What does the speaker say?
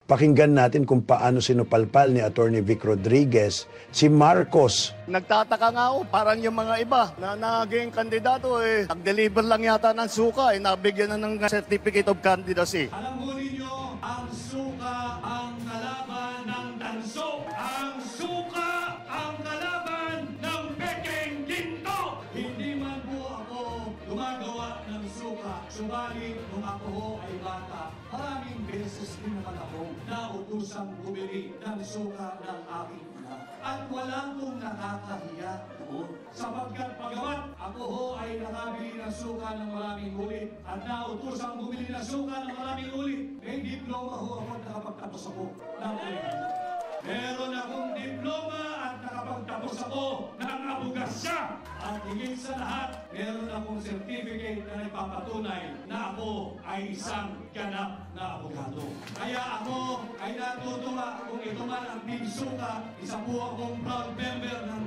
Pakinggan natin kung paano sinupalpal ni Attorney Vic Rodriguez si Marcos. Nagtataka nga ako, parang yung mga iba na naging kandidato nag-deliver lang yata ng suka nabigyan na ng certificate of candidacy. Alam mo ninyo, ang suka ang kalaban ng tanso. Ang suka ang kalaban ng peking ginto. Hindi man po ako gumagawa ng suka. Subalit, nung ako ho ay bata, maraming beses din naman ako nautosang bumili ng suka ng aking ina. At wala kong nakakahiya doon. Sapagkat pagamat ako ho ay nakabili ng suka ng maraming ulit at nautosang bumili ng suka ng maraming ulit, may diploma ho ako at nakapagtapos ako ng ulit. Meron akong diploma at nakapagtapos ako ng abogasya. At higit sa lahat, meron akong certificate na nagpapatunay na ako ay isang ganap na abogado. Kaya ako ay natutuwa kung ito man ang Team Suka, isa po akong proud member ng